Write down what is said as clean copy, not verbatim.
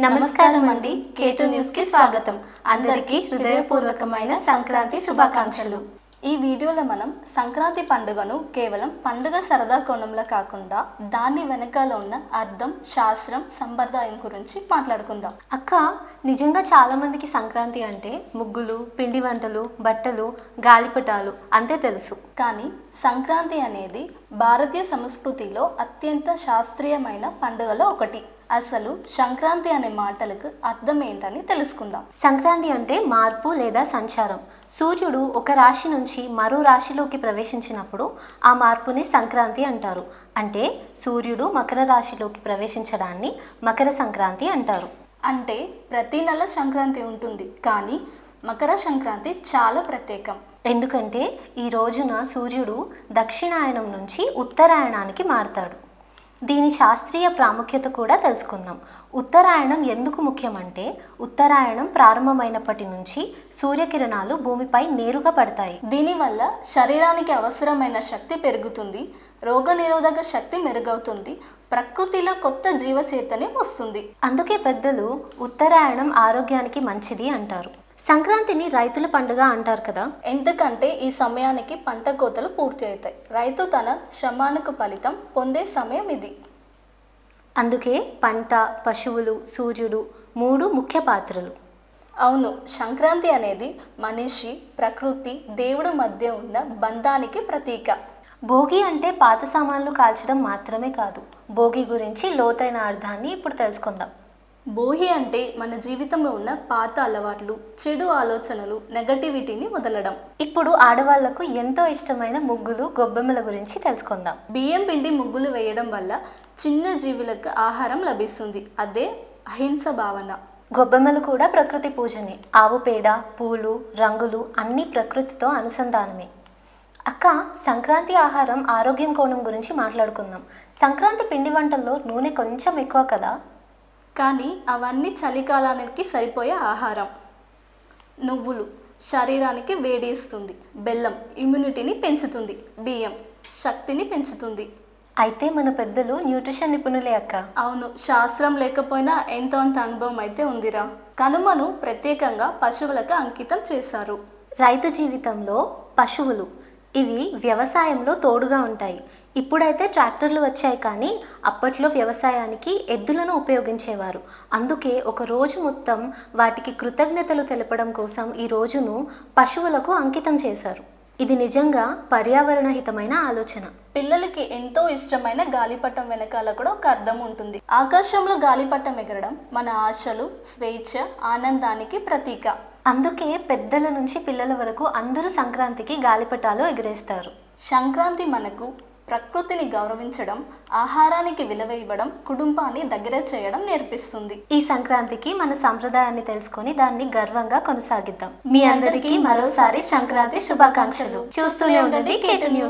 నమస్కారం అండి. కేటు న్యూస్ కి స్వాగతం. అందరికీ హృదయపూర్వకమైన సంక్రాంతి శుభాకాంక్షలు. ఈ వీడియోలో మనం సంక్రాంతి పండుగను కేవలం పండుగ సరదా కోణంలో కాకుండా దాని వెనకాల ఉన్న అర్థం, శాస్త్రం, సంప్రదాయం గురించి మాట్లాడుకుందాం. అక్క, నిజంగా చాలా మందికి సంక్రాంతి అంటే ముగ్గులు, పిండి వంటలు, బట్టలు, గాలిపటాలు అంతే తెలుసు. కానీ సంక్రాంతి అనేది భారతీయ సంస్కృతిలో అత్యంత శాస్త్రీయమైన పండుగలో ఒకటి. అసలు సంక్రాంతి అనే మాటలకు అర్థం ఏంటని తెలుసుకుందాం. సంక్రాంతి అంటే మార్పు లేదా సంచారం. సూర్యుడు ఒక రాశి నుంచి మరో రాశిలోకి ప్రవేశించినప్పుడు ఆ మార్పుని సంక్రాంతి అంటారు. అంటే సూర్యుడు మకర రాశిలోకి ప్రవేశించడాన్ని మకర సంక్రాంతి అంటారు. అంటే ప్రతి నెల సంక్రాంతి ఉంటుంది, కానీ మకర సంక్రాంతి చాలా ప్రత్యేకం. ఎందుకంటే ఈ రోజున సూర్యుడు దక్షిణాయనం నుంచి ఉత్తరాయణానికి మారతాడు. దీని శాస్త్రీయ ప్రాముఖ్యత కూడా తెలుసుకుందాం. ఉత్తరాయణం ఎందుకు ముఖ్యమంటే ఉత్తరాయణం ప్రారంభమైనప్పటి నుంచి సూర్యకిరణాలు భూమిపై నేరుగా పడతాయి. దీనివల్ల శరీరానికి అవసరమైన శక్తి పెరుగుతుంది, రోగనిరోధక శక్తి మెరుగవుతుంది, ప్రకృతిలో కొత్త జీవచైతన్యం వస్తుంది. అందుకే పెద్దలు ఉత్తరాయణం ఆరోగ్యానికి మంచిది అంటారు. సంక్రాంతిని రైతుల పండుగ అంటారు కదా. ఎందుకంటే ఈ సమయానికి పంట కోతలు పూర్తి అవుతాయి. రైతు తన శ్రమానికి ఫలితం పొందే సమయం ఇది. అందుకే పంట, పశువులు, సూర్యుడు మూడు ముఖ్య పాత్రలు. అవును, సంక్రాంతి అనేది మనిషి, ప్రకృతి, దేవుడు మధ్య ఉన్న బంధానికి ప్రతీక. భోగి అంటే పాత సామాన్లు కాల్చడం మాత్రమే కాదు. భోగి గురించి లోతైన అర్థాన్ని ఇప్పుడు తెలుసుకుందాం. భోగి అంటే మన జీవితంలో ఉన్న పాత అలవాట్లు, చెడు ఆలోచనలు, నెగటివిటీని వదలడం. ఇప్పుడు ఆడవాళ్లకు ఎంతో ఇష్టమైన ముగ్గులు, గొబ్బెమ్మల గురించి తెలుసుకుందాం. బియ్యం పిండి ముగ్గులు వేయడం వల్ల చిన్న జీవులకు ఆహారం లభిస్తుంది. అదే అహింస భావన. గొబ్బెమ్మలు కూడా ప్రకృతి పూజనే. ఆవు పేడ, పూలు, రంగులు అన్నీ ప్రకృతితో అనుసంధానమే. అక్క, సంక్రాంతి ఆహారం ఆరోగ్యం కోణం గురించి మాట్లాడుకుందాం. సంక్రాంతి పిండి వంటల్లో నూనె కొంచెం ఎక్కువ కదా, కానీ అవన్నీ చలికాలానికి సరిపోయే ఆహారం. నువ్వులు శరీరానికి వేడి ఇస్తుంది, బెల్లం ఇమ్యూనిటీని పెంచుతుంది, బియ్యం శక్తిని పెంచుతుంది. అయితే మన పెద్దలు న్యూట్రిషన్ నిపుణులే అక్క. అవును, శాస్త్రం లేకపోయినా ఎంతో అంత అనుభవం అయితే ఉందిరా. కనుమను ప్రత్యేకంగా పశువులకు అంకితం చేశారు. రైతు జీవితంలో పశువులు ఇవి వ్యవసాయంలో తోడుగా ఉంటాయి. ఇప్పుడైతే ట్రాక్టర్లు వచ్చాయి, కానీ అప్పట్లో వ్యవసాయానికి ఎద్దులను ఉపయోగించేవారు. అందుకే ఒక రోజు మొత్తం వాటికి కృతజ్ఞతలు తెలపడం కోసం ఈ రోజును పశువులకు అంకితం చేశారు. ఇది నిజంగా పర్యావరణ హితమైన ఆలోచన. పిల్లలకి ఎంతో ఇష్టమైన గాలిపటం వెనకాల కూడా ఒక అర్థం ఉంటుంది. ఆకాశంలో గాలిపటం ఎగరడం మన ఆశలు, స్వేచ్ఛ, ఆనందానికి ప్రతీక. అందుకే పెద్దల నుంచి పిల్లల వరకు అందరూ సంక్రాంతికి గాలిపటాలు ఎగరేస్తారు. సంక్రాంతి మనకు ప్రకృతిని గౌరవించడం, ఆహారానికి విలువ ఇవ్వడం, కుటుంబాన్ని దగ్గర చేయడం నేర్పిస్తుంది. ఈ సంక్రాంతికి మన సంప్రదాయాన్ని తెలుసుకొని దాన్ని గర్వంగా కొనసాగిద్దాం. మీ అందరికీ మరోసారి సంక్రాంతి శుభాకాంక్షలు. చూస్తూనే ఉండండి కేటు న్యూస్.